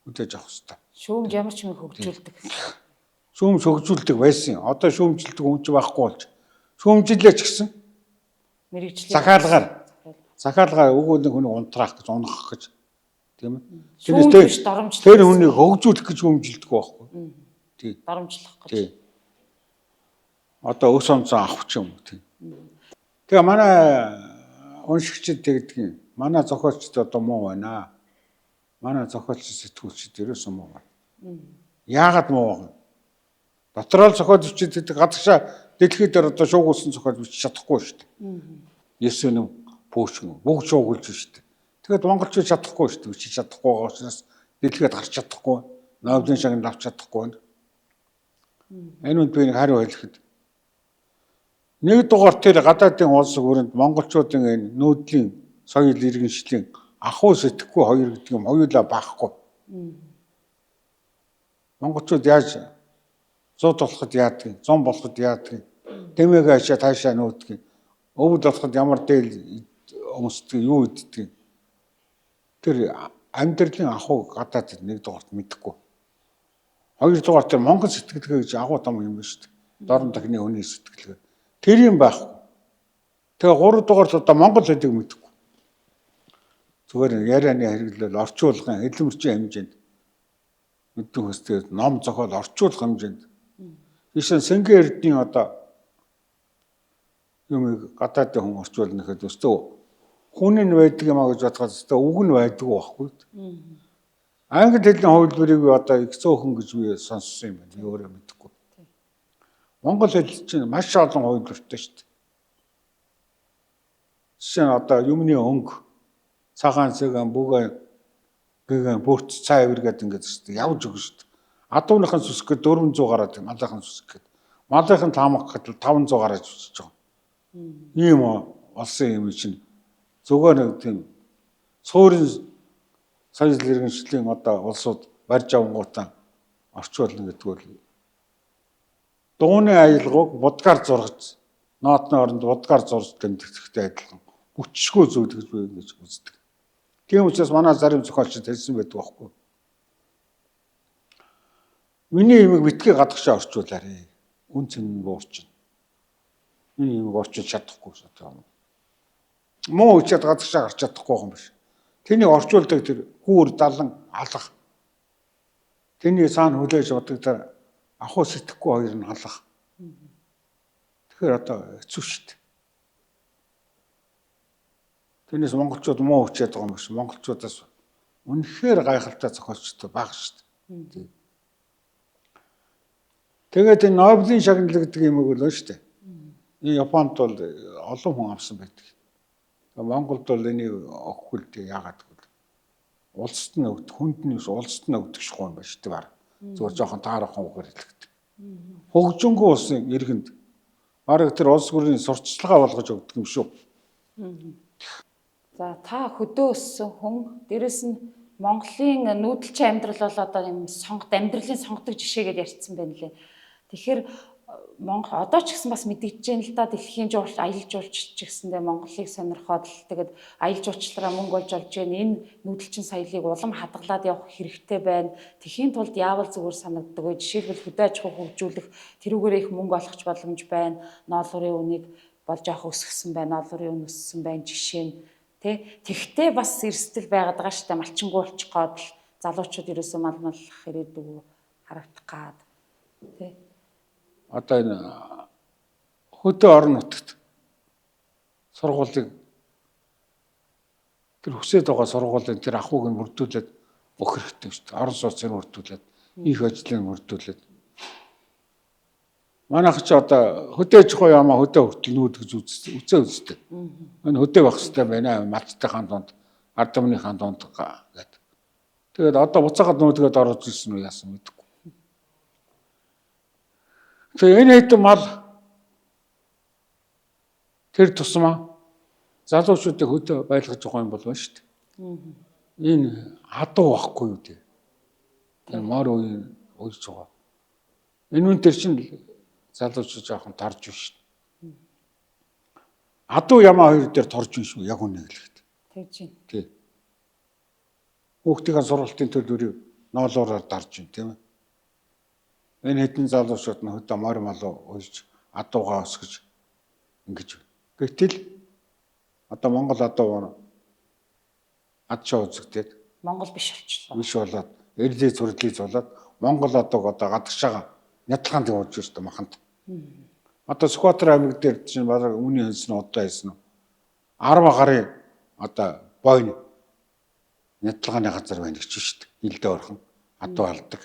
үдээж авах хэрэгтэй. Шүүмж ямар ч юм хөгжүүлдэг. Шүүмж хөгжүүлдэг байсан. Одоо шүүмжилдэг хүн ч байхгүй болж. Шүүмжлээ ч гэсэн Мэргэжлийн захаалгаар өгөөний хүнийг унтраах гэж, унах гэж. Тийм ээ. Тэр хүнийг хөгжүүлэх гэж шүүмжилдэг байхгүй. Тийм. Дарамжлах гэж. Тийм. Одоо өс онцон авах ч юм уу тийм. Тэгээ манай уншигчид тэгдэг юм. Манай зохиолчд одоо муу байна. Манай зохиолч сэтгүүлчд ерөөсөө муу байна. Яагаад муу байна? Дотроо зохиолч гэдэг гадагшаа дэлхийд дээр одоо шуугуулсан зохиол бичиж чадахгүй шүү дээ. Есүн пүүшгэн бүгд шуугуулж шүү дээ. Тэгээд монголчууд чадахгүй шүү дээ. Бичиж чадахгүй байгаа учраас дэлхийд гарч чадахгүй. Нобелийн шагнал авч чадахгүй. Энэ үнд би нэг хариу хэлэхэд нэг дугаар тэр гадаадын улс өрөөнд монголчуудын энэ нүүдлийн соёл иргэншлийн ахуй сэтгэхгүй хоёр гэдэг юм хоёулаа баахгүй. Монголчууд яаж зууд болоход яадаг, зам болоход яадаг, дэмэгээ хашаа таашаа нүүддэг, өвд болоход ямар дээл өмсдөг, юу иддэг. Тэр амьдралын ахуйг гадаад нэг дугаарт мэдэхгүй. Хоёрдугаар тэр Монгол сэтгэлгээ гэж агуу том юм байна шүү дээ. Дорн тахны хүний сэтгэлгээ. Тэр юм байхгүй. Тэгээ гуравдугаар одоо монгол хэлийг мэдэхгүй. Зүгээр ярианы хэрэглэл орчуулгын хэлмэрчийн хэмжээнд мэддэг хөстэй ном зохиол орчуулах хэмжээнд жишээ нь Сэнгэ эрдний одоо юмыг гадаадын хүн орчуулна гэхэд өстөө хүн нь байдаг юм а гэж бодоход өстөө үг нь байдаг байхгүй. Англи хэлний хувилбарыг одоо их цөөхөн гэж би сонссон юм байна. Би өөрөө мэдэхгүй. Монгол хэл чинь маш олон хувилбартай шүү дээ. Жишээ нь одоо юмны өнгө, цагаан цэгэн, бүгэн, гэгэн, бүрт цаа ивэр гэдэг ингээд шүү дээ. Явж өгнө шүү дээ. Адууныхан сүсг гээд 400 гараад малынхан сүсг гээд малынхан таамах гэхэд 500 гараад үсэж байгаа. Ийм олсон юм чинь зүгээр нэг тийм суурин соёл иргэншлийн одоо улсууд барьж авангуудаа орчуулна гэдэг бол дууны аялгауг будгаар зургаж ноотны оронд будгаар зурж тэмдэглэхтэй адилхан хүчгүй зүйл гэж би ингэж үздэг. Тийм учраас манай зарим зохиолчид хэлсэн байдаг байхгүй. Миний имийг битгий гадагшаа орчуулаарэ. Үн цэн нь буурч. Миний имийг орчуулж чадахгүй юм. Муу үчиад гадагшаа гарч чадахгүй юм биш. Тэнийг орчуулдаг тэр гүүр далан алах. Тэний цаана хүлээж авдаг тэр ахуй сэтгэхгүй хоёр нь алах. Тэгэхээр одоо хэцүү шүү дээ. Тэрнээс монголчууд муу үчиад байгаа юм биш. Монголчуудаас үнэхээр гайхалтай зохиолчтой бага шүү дээ. Тэгээд энэ Нобелийн шагнал гэдэг юм бол шүү дээ. Энэ Японд бол олон хүн авсан байдаг. Монголд бол энийг өгөхгүй л дээ яагаад гэвэл улсад нь өгдөг, хүнд нь улсад нь өгдөг шгүй юм байна шүү дээ баг. Зүгээр жоохон таарахын үгээр хэлэхэд. Хөгжингөө улсын иргэнд бараг тэр улс бүрийн сурталчилгаа болгож өгдөг юм шүү. За та хөдөө өссөн хүн дээрэс нь Монголын нүүдэлчин амьдрал бол одоо юм амьдралын сонгодог жишээгээр ярьсан байна лээ. Тэгэхээр Монгол одоо ч гэсэн бас мэдэгдэж байна л да дэлхийн аялал жуулчлалч гэсэндээ Монголыг сонирхоод л тэгээд аялал жуулчлалаараа мөнгө олж олж гэн энэ нүүдэлчин соёлыг улам хадгалаад явах хэрэгтэй байна. Тэхийн тулд яавал зүгээр санагддаг вэ? Жишээлбэл хөдөө аж ахуй хөгжүүлэх тэрүүгээр их мөнгө олох боломж байна. Ноолуурын үнийг болж авах өсгсөн байна. Ноолуурын үн өссөн байна жишээ нь. Тэгтээ бас эрсдэл байгаад байгаа шүү дээ. Малчингуу болчих гээд л залуучууд ерөөсөө малмаллах ирээдүг харагдах гад. Одоо энэ хөдөө орон нутагт сургуулийг тэр хүсэж байгаа сургуулийн тэр ахуйг нь бүрдүүлээд өгөх хэрэгтэй шүү дээ. Орон сууцыг бүрдүүлээд, их ажлыг бүрдүүлээд. Манайх ч одоо хөдөөж хоо ямаа хөдөө хүртэлнүүд гэж үзээ. Энэ хөдөө байх хэрэгтэй байна. Малчтайхан донд, ард түмнийхэн донд гэдэг. Тэгээд одоо буцаагаад нүүдгээд орж ирсэн үү яасан мэдэхгүй. Тэгээ энэ хэдэн мал тэр тусмаа залуучуудыг хөдөө байлгаж байгаа юм бол байна шүү дээ. Энэ адуу байхгүй юу дээ. Тэр мор үеийн уйлж байгаа. Энэ үн тэр чинь залуучууд жоохон торж байна шүү дээ. Адуу ямаа хоёр дээр торж байна шүү яг үнэ хэлэхэд. Тэгж байна. Тий. Хүүхдийн сургалтын төлбөрийг ноолуураар дарж байна тийм ээ. Энэ хэдэн залуучууд нь хөдөө морь малуу уйлж адуугаа өсгөж ингэж байна. Гэтэл одоо Монгол адуу адчаа үзэгдээд Монгол биш болчихлоо. Биш болоод эрлээ зүрдлийг зулаад Монгол адууг одоо гадагшаага нятлаханд явуулж байна шүү дээ маханд. Одоо Сүхбаатар аймаг дээр чинь бараг үүний хэнсэн удаа хэлсэн. 10 гарын одоо бойн нятлагын газар байна гэж шүү дээ. Хилдэ орхон адуу алдаг.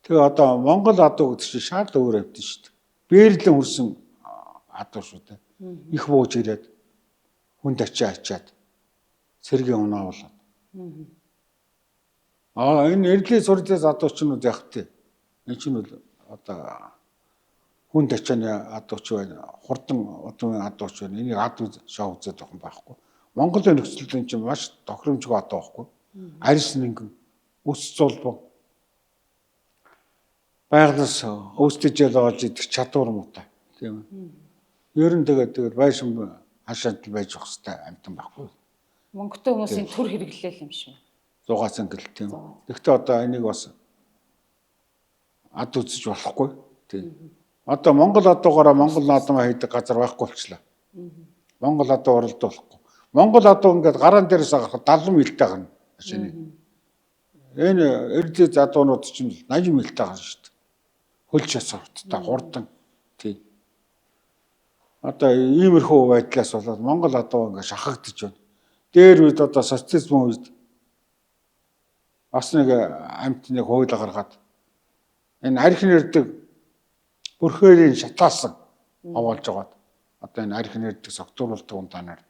Тэгээ одоо Монгол адуу гэдэг чинь шал өөр авдсан шүү дээ. Бээрлэн хүрсэн адуу шүү дээ. Их бууж ирээд хүнд ачаад цэргийн унаавал. Энэ эрлээ сурдлаас адуучнууд яг тий. Энэ чинь бол одоо хүнд ачааны адууч байна. Хурдан удмын адууч байна. Энийг адуу шоу үзээд байгаа юм байхгүй. Монголын нөхцөлд чинь маш тохиромжгүй адуу байхгүй. Арьс нэгэн өс зулбаг байгалаас өөсдөж ялгааж идэх чадвар муутай тийм ээ. Ер нь тэгээд байшин хашаанд байж явах хэрэгтэй амтан байхгүй. Монголын хүмүүсийн төр хэрэглээл юм шүү. 100-аас ангил тийм. Гэхдээ одоо энийг бас ад үзэж болохгүй. Тийм. Одоо Монгол адуугаараа Монгол наадмаа хийдэг газар байхгүй болчлаа. Монгол адуу уралд болохгүй. Монгол адуу ингээд гараан дээрээс гарахад 70 милтэй гарна. Ашины. Энэ эрдээ адуунууд чинь 80 милтэй гарна шүү дээ. Хөл часавттай хурдан. Тийм. Одоо иймэрхүү байдлаас болоод Монгол адуу ингээд шахагдж байна. Дээр үед одоо социализмын үед бас нэг амтны хууль гаргаад энэ архин ирдэг бүрхээрийн шатаасан овоолж байгаад одоо энэ архин ирдэг согтууруулдаг ундаанаар.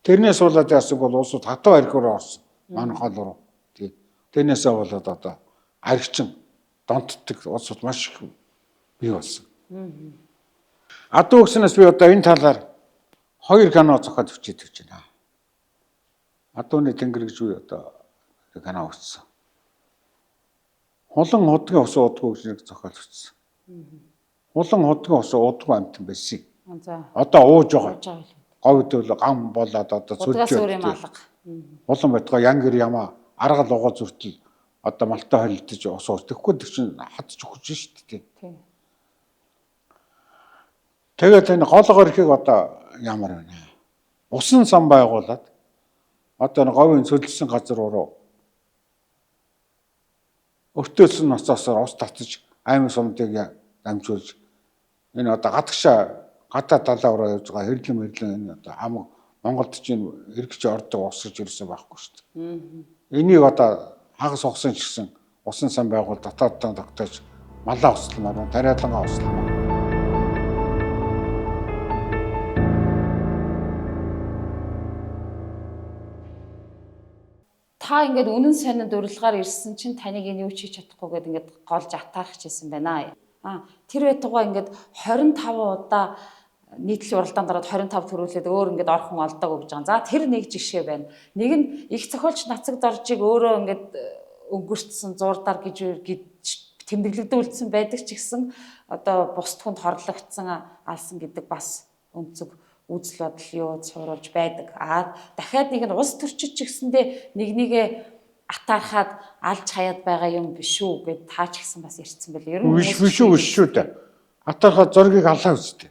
Тэрнээс болоод яасан бол улсууд хатуу архиураа орсон. Манай хол руу. Тий. Тэрнээсээ болоод одоо архичин донтдог улсууд маш их бий болсон. Адуу өгснөөс би одоо энэ талаар 2 кино зохиол бичиж өгч байна. Адууны тэнгэр гэж үе одоо кино өгсөн. Хулан худгийн ус уудгүй гэж нэг зохиол өгсөн. Хулан худгийн ус уудгүй амтан байсан. За. Одоо ууж байгаа. Говьд бол гам болоод одоо цөлж юм алга. Улан байтгаа янгэр яма аргал угоо зүртэл одоо малтай холилдож ус ууж. Тэгэхгүй тэр чинь хадж өгч шүү дээ. Тийм. Тэгээд энэ гол горхийг одоо ямар байна? Усан сан байгуулад одоо энэ говийн цөлсөн газар руу өвтөөсөн ноцоосоор ус татаж аймаг сумдыг дамжуулж энэ одоо гадагшаа гадаа далаа руу явж байгаа хэрлэн мэрлэн энэ одоо хамаг Монголд чинь эргэж ордог ус гэж юусэн байхгүй шүү дээ. Энийг одоо хагас ухсан ч гэсэн усан сан байгуул дотооддоо тогтоож малаа усламаар тариалангаа усламаар. Та ингээд үнэн сонинд урилгаар ирсэн чинь таныг энэ юу ч хийж чадахгүй гэдээ ингээд голж атаарч ирсэн байна. Тэр байтугай ингээд 25 удаа нийтлэлийн уралдаанд ороод 25 төрүүлээд өөр ингээд орхон олдоогүй гэж байгаа. За тэр нэг жишээ байна. Нэг нь их зохиолч Нацаг Доржийг өөрөө ингээд өнгөрцсөн зурдаар гэж тэмдэглэгдүүлсэн байдаг ч гэсэн одоо бус түнд хорлогдсон алсан гэдэг бас өнцөг үзэл бодол юу цууруулж байдаг. Дахиад нэг нь ус төрчиж ч гэсэндээ нэгнийгээ атаархаад алж хаяад байгаа юм биш үү гэд таа ч гэсэн бас ярьсан байл. Ер нь биш шүү дээ. Атаархаад зургийг алаа үстэй.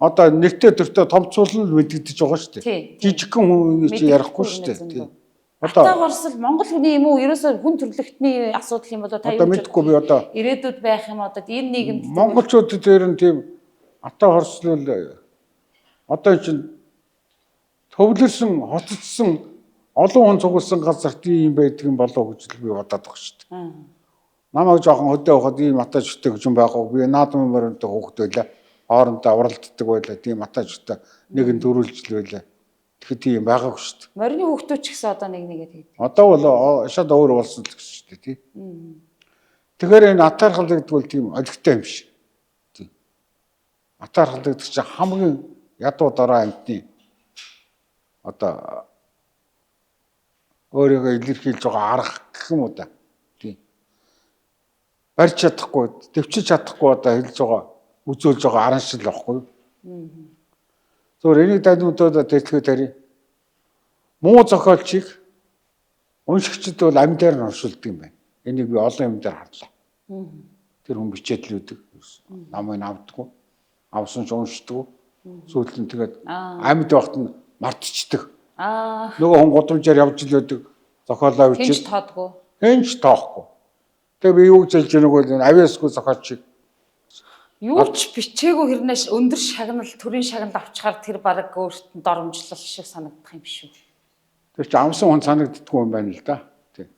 Одоо нэртээ төртөө томцуулна л мэдэгдэж байгаа шүү дээ. Жижигхэн хүн чи ярихгүй шүү дээ. Одоо горсол Монгол хүний юм уу? Ерөөсөө хүн төрөлхтний асуудал юм болоо та юу мэдгүй би одоо ирээдүйд байх юм одоо энэ нийгэмд монголчууд дээр нь тийм атаа хорслол одоо чинь төвлөрсөн хоцодсон олон хүн цугласан газар тийм байдаг юм болоо гэж би бодоод байгаа шүү дээ. Намайг жоохон хөдөө хахад ийм атаа жиштэй гэж юм байхгүй. Би наадмын мөрөнтэй хөөхд байлаа. Хоорондоо уралддаг байлаа. Тийм атаа жиштэй нэг нь дөрүүлжл байлаа. Тэгэхээр тийм байгаагүй шүү дээ. Морины хөөхтөө ч гэсэн одоо нэг нэгээд хийдэг. Одоо бол шууд өөр болсон л гэсэн шүү дээ тий. Тэгэхээр энэ атаархал гэдэг бол тийм олигтой юм шиг. Тий. Атаархал гэдэг чинь хамгийн ядуу дараа амтны одоо өөрийгөө илэрхийлж байгаа арга гэх юм уу да. Тийм. Барьж чадахгүй, төвчж чадахгүй одоо хэлж байгаа, үзүүлж байгаа аран шил واخгүй. Зөвөр энийг даниудад тэлхээ тари. Муу зохиолчийг уншигчд бол ам дээр нь оршуулдаг юм байна. Энийг би олон юм дээр харлаа. Тэр хүн бичээд л үүдэг. Намайг авдаггүй. Авсан ч уншдаг. Сүүлд нь тэгээд амьд байхад нь мартчихдаг. Нөгөө хүн гудамжаар явж л байдаг. Зохиолоо бичиж. Хинч тоодгүй. Хинч тоохгүй. Тэгээ би юу гэж хэлж байгааг бол авиасгүй зохиолчийг юу ч бичээгүй хэрнээ өндөр шагнал, төрийн шагнал авчихаар тэр бараг өөртөө доромжлол шиг санагдах юм шүү. Тэр чи амсан хүн санагддаггүй юм байна л да. Тийм.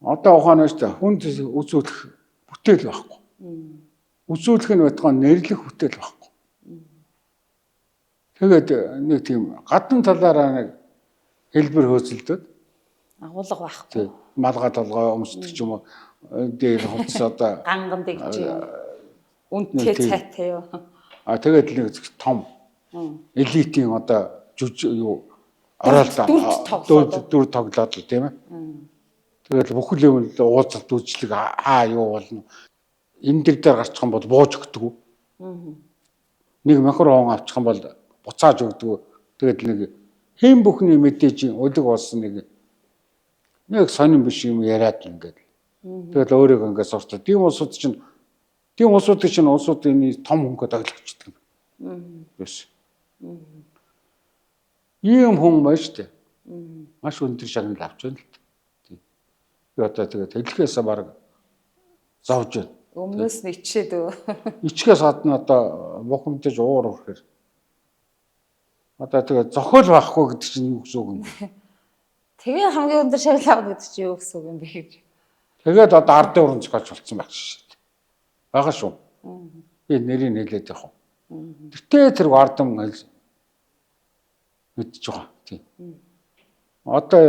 Одоо ухаанаас та хүнд үзүүлэх бүтээл байхгүй. Үзүүлэх нь байтугай нэрлэх бүтээл байхгүй. Тэгээд нэг тийм гадна талаараа нэг хэлбэр хөөцөлдөд агуулга байхгүй. Малгай толгой өмсдөг ч юм уу дээр хувцас одоо ганган дэгж юм. Үнтэй цайтай юу. Тэгээд л нэг том элитийн одоо юу оролт дүр тоглоод л тийм ээ. Тэгээд бүхэл юм л уулзалт үйлчлэг юу болно. Энэ дээр гарчих юм бол бууж өгдөг. Нэг мохор он авчих юм бол буцааж өгдөг. Тэгээд нэг хэн бүхний мэдээж өдөг болсон нэг сонирн биш юм яриад ингээд. Тэгэл өөрийгөө ингээд суртаа. Тийм улсуудын чинь улсуудын том хөнгө даглавчдаг юм. Yes. Ийм хүн маш шүү дээ. Маш өндөр шагнал авч байна л. Би одоо тэгээд хэлхээс баг зовж байна. Өмнөөс нь ичээд өө. Ичгээс гадна одоо бухимдаж уур урахэр. Одоо тэгээд зохиол байхгүй гэдэг чинь юу гэсэн үг юм бэ? Тэгээ хамгийн өндөр шагнал авах гэдэг чинь юу гэсэн үг юм бэ гэж. Тэгээд одоо ардын уран зохиолч болсон байх шүү дээ. Бага шүү. Би нэрийг хэлээд явах. Гэтэ тэр ардам мэдж байгаа. Тийм. Одоо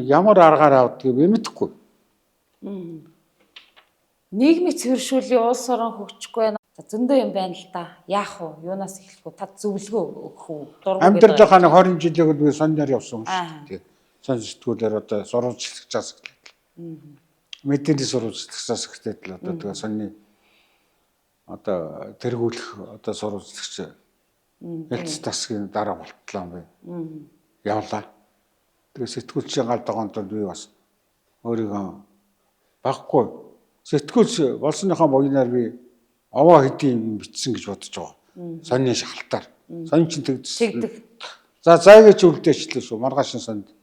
ямар аргаар авдгийг би мэдэхгүй. Нийгмийн цэвэршүүлийн улс орон хөгжихгүй байна. За зөндөө юм байна л да. Яах вэ? Юунаас эхлэх вэ? Та зөвлөгөө өгөх үү? Амьдралынхаа 20 жилийг би сонноор явсан юм шүү дээ. Сон сэтгүүлээр одоо сурвалжлагчаас эхлэв. Мэдээний сурвалжлагчаас эхлээд л одоо тэгээ сонны одоо тэргүүлэх одоо сурвалжлагч хэлц тасгийн дараа болтлоо юм бэ. Явлаа. Тэгээ сэтгүүлчийн гал догоонд би бас өөрийгөө баггүй сэтгүүлч болсныхаа богиноор би овоо хэдийн юм бичсэн гэж бодож байгаа. Сонны шахалтаар. Сон чинь тэгдэг. За зайгаач үлдээчлээ шүү. Маргаашин сонд.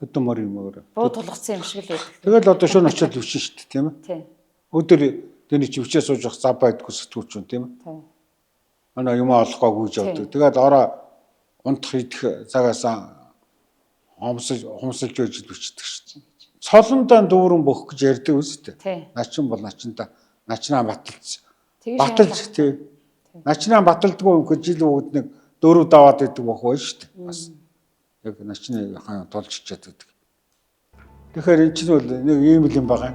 Өдөмөр юм өөр. Буу тулгцсан юм шиг л байдаг. Тэгэл одоо шөнө очиод өвчин шүү дээ, тийм ээ? Тийм. Өдөр тэний чивчээ сууж явах зав байдгүй сэтгүүлч юм, тийм ээ? Тийм. Манай юм олохгүй гүйж явдаг. Тэгээд ороо унтах идэх цагаас хомсолж байж бичдэг шүү дээ. Цолондоо дүүрэн бөх гэж ярьдаг үстэй. Начин бол начинда начнаа баталж. Баталж тий. Начнаа баталдгүй юм хөө жил өгд нэг 4 даваад идэг бох бай шүү дээ. Бас яг начны хаан тулж чичээд байдаг. Тэгэхээр энэ чинь бол нэг ийм л юм байгаа.